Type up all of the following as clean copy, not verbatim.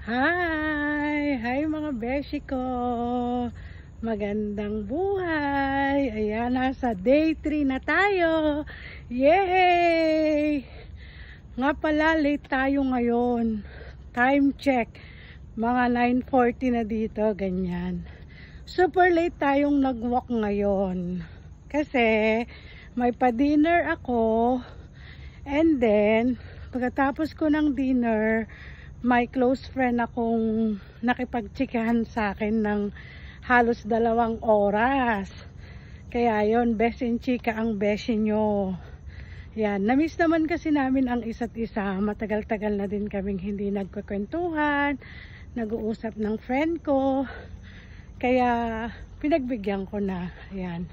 Hi mga beshi ko. Magandang buhay. Ayan, nasa day 3 na tayo. Yay! Nga pala, late tayo ngayon. Time check. Mga 9:40 na dito, ganyan. Super late tayong nag-walk ngayon. Kasi may pa-dinner ako. And then, pagkatapos ko ng dinner, may close friend akong nakipagtsikahan sa akin ng halos 2 oras. Kaya yon, best in chika ang beshi nyo. Yan, namiss naman kasi namin ang isa't isa. Matagal-tagal na din kaming hindi nagkukwentuhan, nag-uusap ng friend ko. Kaya pinagbigyan ko na. Yan.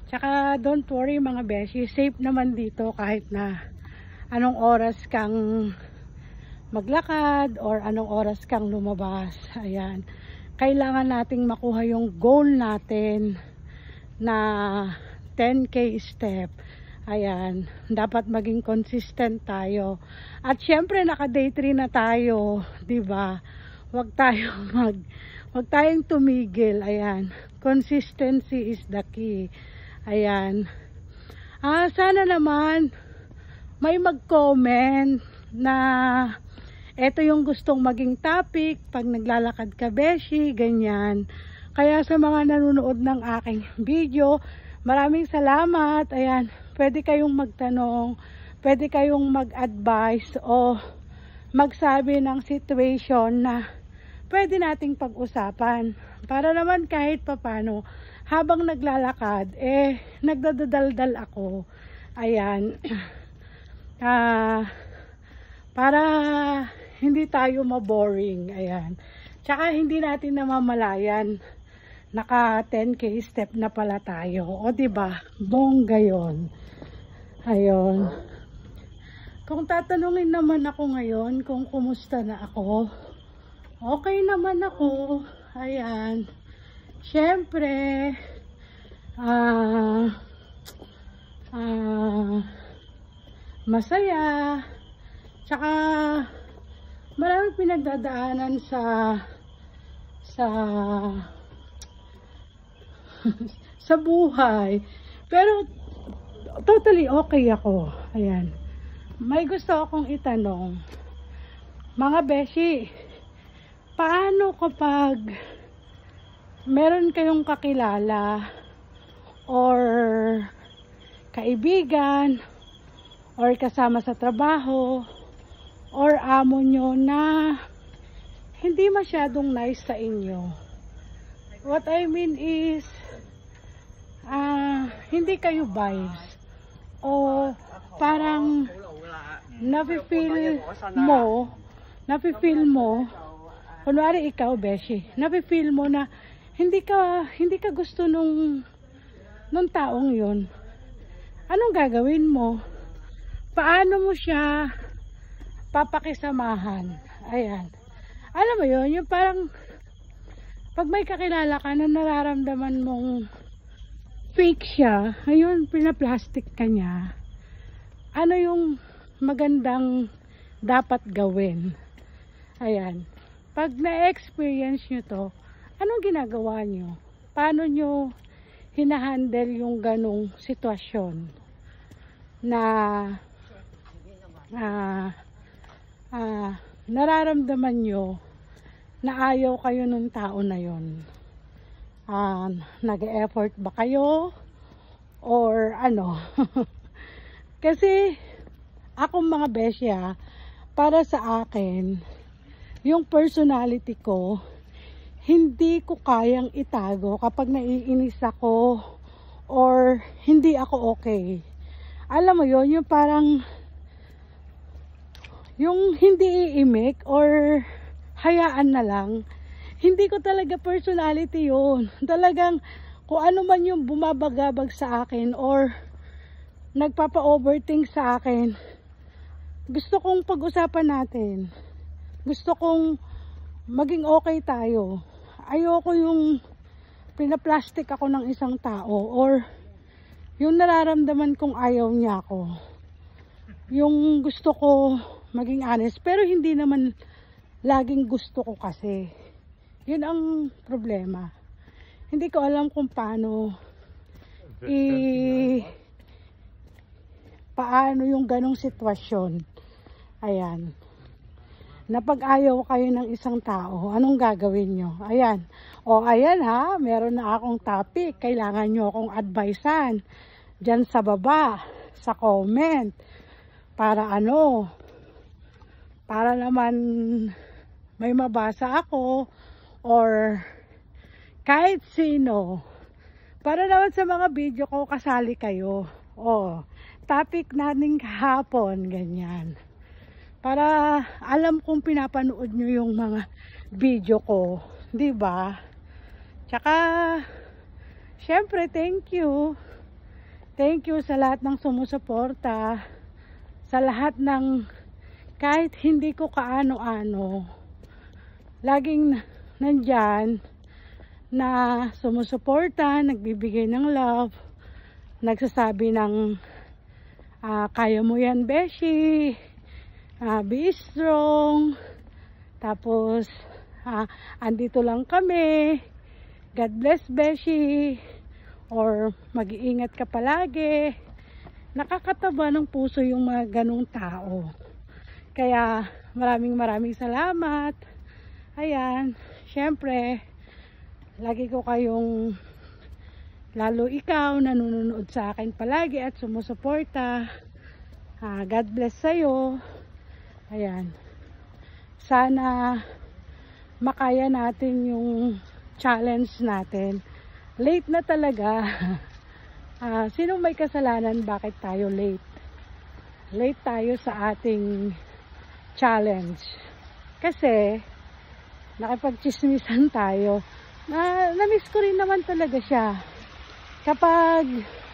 Tsaka don't worry mga beshi, safe naman dito kahit na anong oras kang maglakad or anong oras kang lumabas. Ayan. Kailangan nating makuha yung goal natin na 10K step. Ayan. Dapat maging consistent tayo. At syempre naka day 3 na tayo, 'di ba? Huwag tayong tumigil. Ayan. Consistency is the key. Ayan. Sana naman may mag-comment na ito yung gustong maging topic pag naglalakad ka beshi, ganyan. Kaya sa mga nanonood ng aking video, maraming salamat. Ayan, pwede kayong magtanong, pwede kayong mag-advise o magsabi ng situation na pwede nating pag-usapan. Para naman kahit papano, habang naglalakad, nagdadaldal ako. Ayan. Para hindi tayo maboring. Ayan. Tsaka hindi natin namamalayan. Naka 10K step na pala tayo. O diba? Bongga yun. Ayun. Kung tatanungin naman ako ngayon kung kumusta na ako, okay naman ako. Ayan. Siyempre, masaya. Tsaka maraming pinagdadaanan sa buhay. Pero totally okay ako. Ayan. May gusto akong itanong. Mga beshi, paano kapag meron kayong kakilala or kaibigan or kasama sa trabaho or amo nyo na hindi masyadong nice sa inyo? What I mean is hindi kayo vibes o parang nafe-feel mo kunwari ikaw beshi, nafe-feel mo na hindi ka gusto nung taong yun. Anong gagawin mo? Paano mo siya papakisamahan? Ayan. Alam mo yun, yung parang pag may kakilala ka na nararamdaman mong fake siya, ayun, pinaplastic ka niya. Ano yung magandang dapat gawin? Ayan. Pag na-experience nyo to, anong ginagawa nyo? Paano nyo hinahandle yung ganong sitwasyon na nararamdaman nyo na ayaw kayo nung tao na yon? Nag-e-effort ba kayo or ano? Kasi akong mga besya, para sa akin yung personality ko hindi ko kayang itago kapag naiinis ako or hindi ako okay. Alam mo yon, yung parang yung hindi iimik or hayaan na lang. Hindi ko talaga personality yun. Talagang kung ano man yung bumabagabag sa akin or nagpapa-overthink sa akin, gusto kong pag-usapan natin. Gusto kong maging okay tayo. Ayoko yung pinaplastic ako ng isang tao or yung nararamdaman kong ayaw niya ako. Yung gusto ko maging honest, pero hindi naman laging gusto ko kasi. Yun ang problema. Hindi ko alam kung paano yung ganong sitwasyon. Ayan. Napag-ayaw kayo ng isang tao, anong gagawin nyo? Ayan. O ayan ha, meron na akong topic. Kailangan nyo akong advisean. Diyan sa baba, sa comment. Para ano? Para naman may mabasa ako or kahit sino. Para naman sa mga video ko, kasali kayo. O, topic natin kahapon, ganyan. Para alam kong pinapanood nyo yung mga video ko, 'di ba? Tsaka syempre thank you. Thank you sa lahat ng sumusuporta, sa lahat ng kahit hindi ko kaano-ano. Laging nandyan na sumusuporta, nagbibigay ng love, nagsasabi ng kaya mo yan, Beshi. Be strong. Tapos andito lang kami. God bless, Beshi. Or mag-iingat ka palagi. Nakakataba ng puso yung mga ganong tao. Kaya maraming salamat. Ayan, syempre lagi ko kayong, lalo ikaw nanonood sa akin palagi at sumusuporta. God bless sa'yo. Ayan. Sana makaya natin yung challenge natin. Late na talaga. Sinong may kasalanan bakit tayo late? Late tayo sa ating challenge. Kasi nakipagchismisan tayo. Na-miss ko rin naman talaga siya. Kapag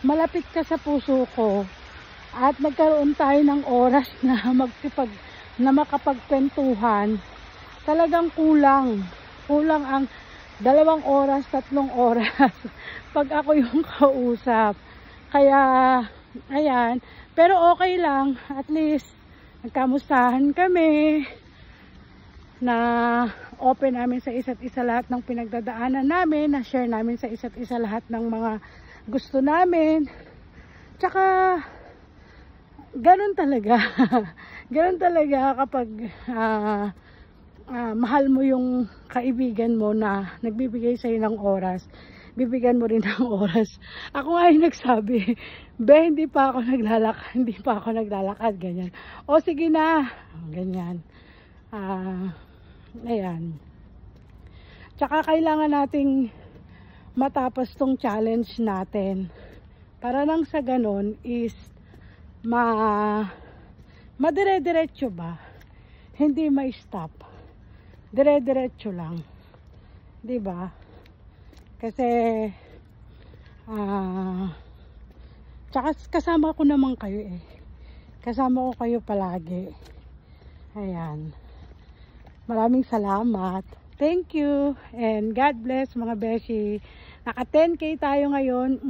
malapit ka sa puso ko at nagkaroon tayo ng oras na makapagkwentuhan, talagang kulang ang 2 oras, 3 oras pag ako yung kausap. Kaya ayan, pero okay lang, at least nagkamustahan kami, na open namin sa isa't isa lahat ng pinagdadaanan namin, na share namin sa isa't isa lahat ng mga gusto namin. Tsaka ganun talaga. Ganun talaga kapag mahal mo yung kaibigan mo na nagbibigay sa'yo ng oras. Bibigyan mo rin ng oras. Ako nga yung nagsabi, hindi pa ako naglalakad, ganyan. O sige na, ganyan. Ayan. Tsaka kailangan nating matapos tong challenge natin. Para nang sa ganon is madire-diretso ba? Hindi may stop. Dire-diretso lang. 'Di ba? Kasi tsaka kasama ko naman kayo eh. Kasama ko kayo palagi. Ayan. Maraming salamat. Thank you and God bless mga beshi. Naka 10K tayo ngayon.